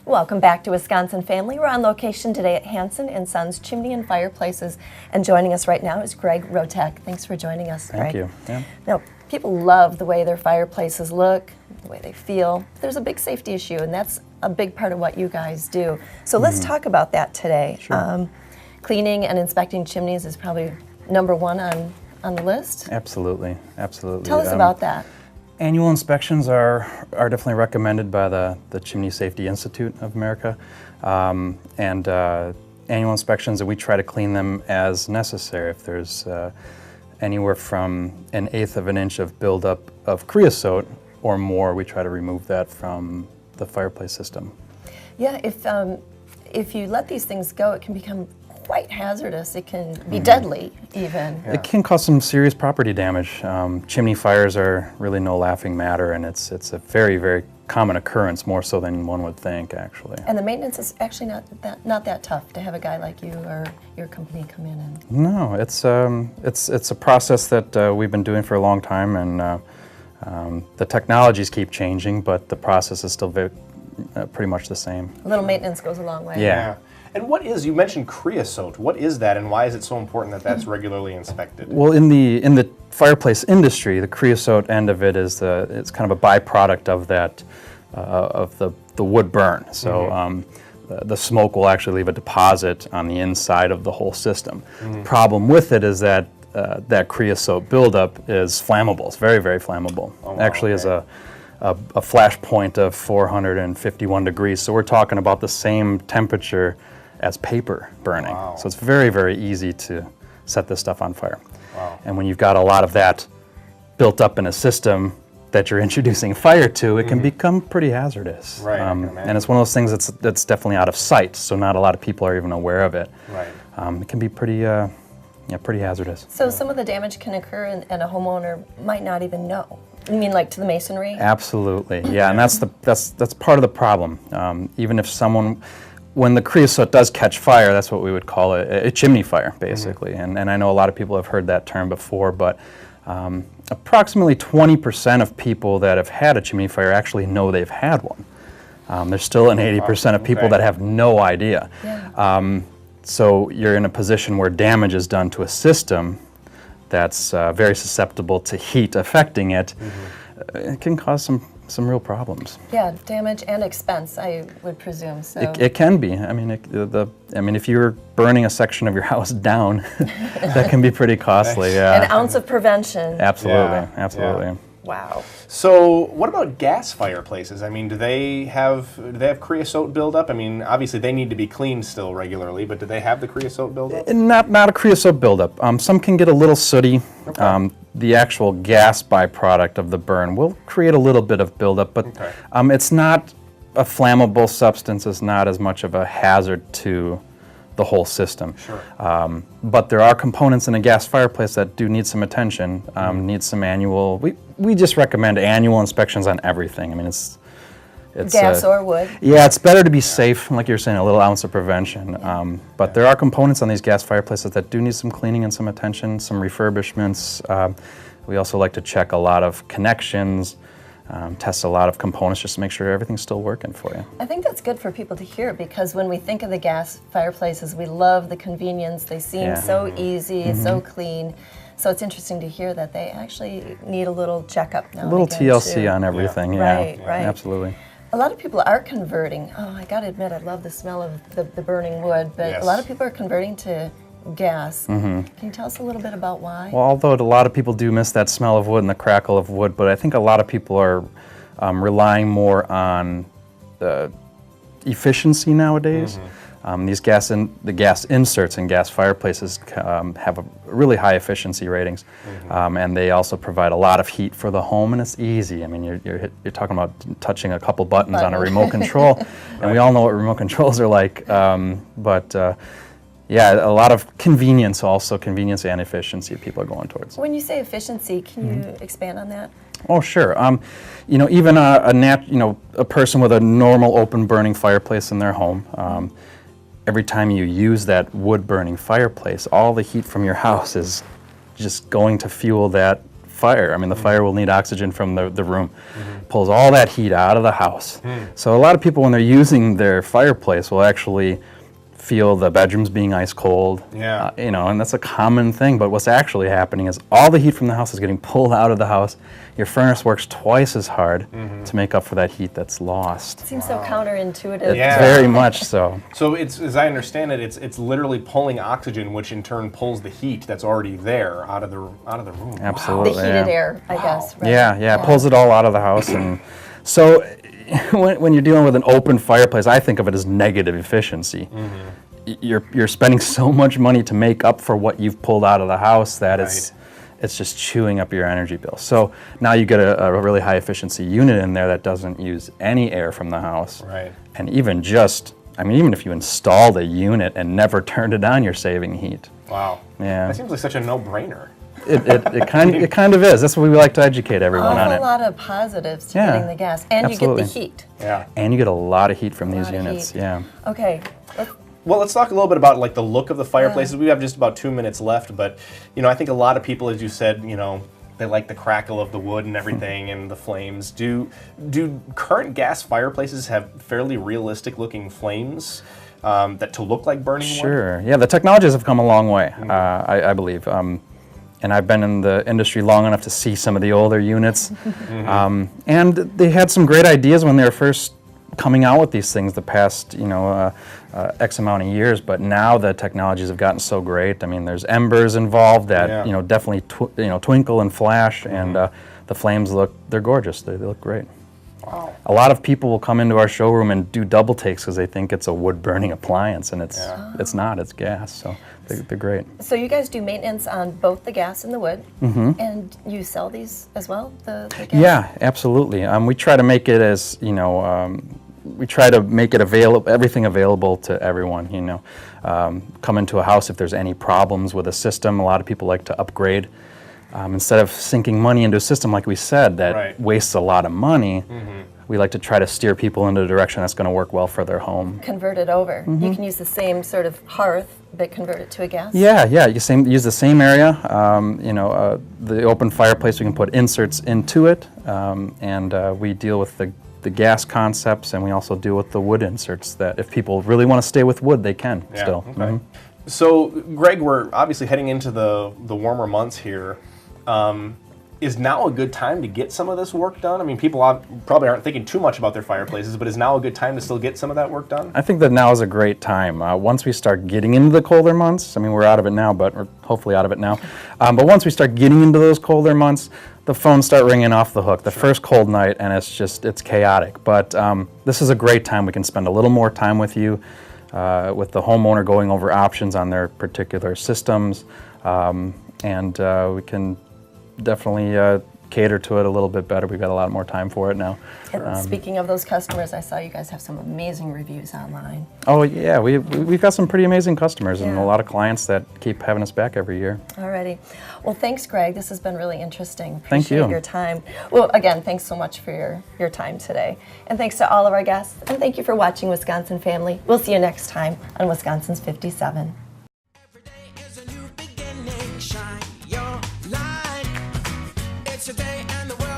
Welcome back to Wisconsin Family. We're on location today at Hansen and Sons Chimney and Fireplaces, and joining us right now is Greg Roteik. Thanks for joining us, Greg. Thank you. Yeah. Now, people love the way their fireplaces look, the way they feel. There's a big safety issue, and that's a big part of what you guys do. So let's talk about that today. Sure. Cleaning and inspecting chimneys is probably number one on the list. Absolutely, absolutely. Tell us about that. Annual inspections are definitely recommended by the Chimney Safety Institute of America, and annual inspections, and we try to clean them as necessary. If there's anywhere from 1/8 of an inch of buildup of creosote or more, we try to remove that from the fireplace system. Yeah, if you let these things go, it can become quite hazardous. It can be deadly, even. Yeah. It can cause some serious property damage. Chimney fires are really no laughing matter, and it's a very, very common occurrence, more so than one would think, actually. And the maintenance is actually not that tough to have a guy like you or your company come in and. No, it's a process that we've been doing for a long time, and the technologies keep changing, but the process is still pretty much the same. A little maintenance goes a long way. Yeah. And you mentioned creosote. What is that, and why is it so important that that's regularly inspected? Well, in the fireplace industry, the creosote end of it is it's kind of a byproduct of that of the wood burn. So the smoke will actually leave a deposit on the inside of the whole system. The problem with it is that that creosote buildup is flammable. It's very, very flammable. Oh, wow, actually, is a flash point of 451 degrees. So we're talking about the same temperature as paper burning. Wow. So it's very, very easy to set this stuff on fire. Wow. And when you've got a lot of that built up in a system that you're introducing fire to, it can become pretty hazardous. Right, I can and imagine. it's one of those things that's definitely out of sight, so not a lot of people are even aware of it. Right. It can be pretty hazardous. So some of the damage can occur and a homeowner might not even know. You mean like to the masonry? Absolutely, yeah, and that's part of the problem. Even if when the creosote does catch fire, that's what we would call a chimney fire, basically. And I know a lot of people have heard that term before, but approximately 20% of people that have had a chimney fire actually know they've had one. There's still an 80% of people that have no idea. Yeah. So you're in a position where damage is done to a system that's very susceptible to heat affecting it. It can cause some real problems. Yeah, damage and expense, I would presume. So It can be. I mean, if you're burning a section of your house down, that can be pretty costly. Yeah. an ounce of prevention. Absolutely, Yeah, absolutely. yeah. Wow. So what about gas fireplaces? I mean, do they have creosote buildup? I mean, obviously they need to be cleaned still regularly, but do they have the creosote buildup? Not a creosote buildup. Some can get a little sooty. Okay. The actual gas byproduct of the burn will create a little bit of buildup, but Okay. It's not a flammable substance. It's not as much of a hazard to the whole system. Sure. But there are components in a gas fireplace that do need some attention, need some annual. We just recommend annual inspections on everything. I mean, it's Gas or wood. yeah, it's better to be safe, like you're saying, a little ounce of prevention. But there are components on these gas fireplaces that do need some cleaning and some attention, some refurbishments. We also like to check a lot of connections, test a lot of components just to make sure everything's still working for you. I think that's good for people to hear because when we think of the gas fireplaces, we love the convenience. They seem Yeah. so easy, so clean. So it's interesting to hear that they actually need a little checkup now. A little and again, TLC too. on everything, yeah. Right, right. Absolutely. A lot of people are converting. Oh, I got to admit, I love the smell of the burning wood, but Yes. a lot of people are converting to gas. Can you tell us a little bit about why? Well, although a lot of people do miss that smell of wood and the crackle of wood, but I think a lot of people are relying more on efficiency nowadays. The gas inserts in gas fireplaces have a really high efficiency ratings, and they also provide a lot of heat for the home, and it's easy. I mean, you're talking about touching a couple buttons on a remote control, and we all know what remote controls are like. Yeah, a lot of convenience and efficiency people are going towards. When you say efficiency, can you expand on that? Oh, sure. Even a person with a normal open burning fireplace in their home, every time you use that wood burning fireplace, all the heat from your house is just going to fuel that fire. I mean, the fire will need oxygen from the room. Pulls all that heat out of the house. So a lot of people, when they're using their fireplace, will actually feel the bedrooms being ice cold. Yeah. You know, and that's a common thing, but what's actually happening is all the heat from the house is getting pulled out of the house. Your furnace works twice as hard to make up for that heat that's lost. Seems so counterintuitive. Yeah. Very much so. So it's, as I understand it, it's literally pulling oxygen, which in turn pulls the heat that's already there out of the room. Absolutely. The heated yeah. air, I guess. Right? Yeah, it pulls it all out of the house. And so when you're dealing with an open fireplace, I think of it as negative efficiency. You're spending so much money to make up for what you've pulled out of the house that it's just chewing up your energy bill. So now you get a really high efficiency unit in there that doesn't use any air from the house. Right. And even if you installed a unit and never turned it on, you're saving heat. Wow. Yeah. That seems like such a no-brainer. It kind of is. That's what we like to educate everyone on A it. lot of positives to Yeah, getting the gas. And absolutely. you get the heat. Yeah. And you get a lot of heat from these lot of units. heat. Yeah. Okay. Well, let's talk a little bit about like the look of the fireplaces. We have just about 2 minutes left, but you know, I think a lot of people, as you said, you know, they like the crackle of the wood and everything and the flames. Do current gas fireplaces have fairly realistic looking flames that to look like burning wood? Sure. Yeah, the technologies have come a long way, I believe. And I've been in the industry long enough to see some of the older units. And they had some great ideas when they were first coming out with these things the past, X amount of years, but now the technologies have gotten so great. I mean, there's embers involved that, definitely twinkle and flash, and the flames they're gorgeous. They look great. Wow. A lot of people will come into our showroom and do double takes because they think it's a wood-burning appliance, and it's not. It's gas, so they're great. So you guys do maintenance on both the gas and the wood, and you sell these as well, the gas? Yeah, absolutely. We try to make it as, we try to make it everything available to everyone, come into a house if there's any problems with a system. A lot of people like to upgrade. Instead of sinking money into a system, like we said, that wastes a lot of money, we like to try to steer people into a direction that's going to work well for their home. Convert it over. You can use the same sort of hearth, but convert it to a gas? Yeah, you use the same area. The open fireplace, we can put inserts into it, and we deal with the gas concepts, and we also deal with the wood inserts that if people really want to stay with wood, they can still. Okay. So, Greg, we're obviously heading into the warmer months here. Is now a good time to get some of this work done? I mean, people probably aren't thinking too much about their fireplaces, but is now a good time to still get some of that work done? I think that now is a great time. Once we start getting into the colder months, I mean, we're out of it now, but we're hopefully out of it now. But once we start getting into those colder months, the phones start ringing off the hook. The first cold night, and it's chaotic. But this is a great time. We can spend a little more time with you, with the homeowner going over options on their particular systems, and we can definitely cater to it a little bit better. We've got a lot more time for it now. And speaking of those customers, I saw you guys have some amazing reviews online. Oh yeah, we've got some pretty amazing customers and a lot of clients that keep having us back every year. Alrighty. Well, thanks, Greg. This has been really interesting. Thank you. Appreciate your time. Well, again, thanks so much for your time today. And thanks to all of our guests. And thank you for watching Wisconsin Family. We'll see you next time on Wisconsin's 57. Every day is a new beginning. Shine your light. It's your day and the world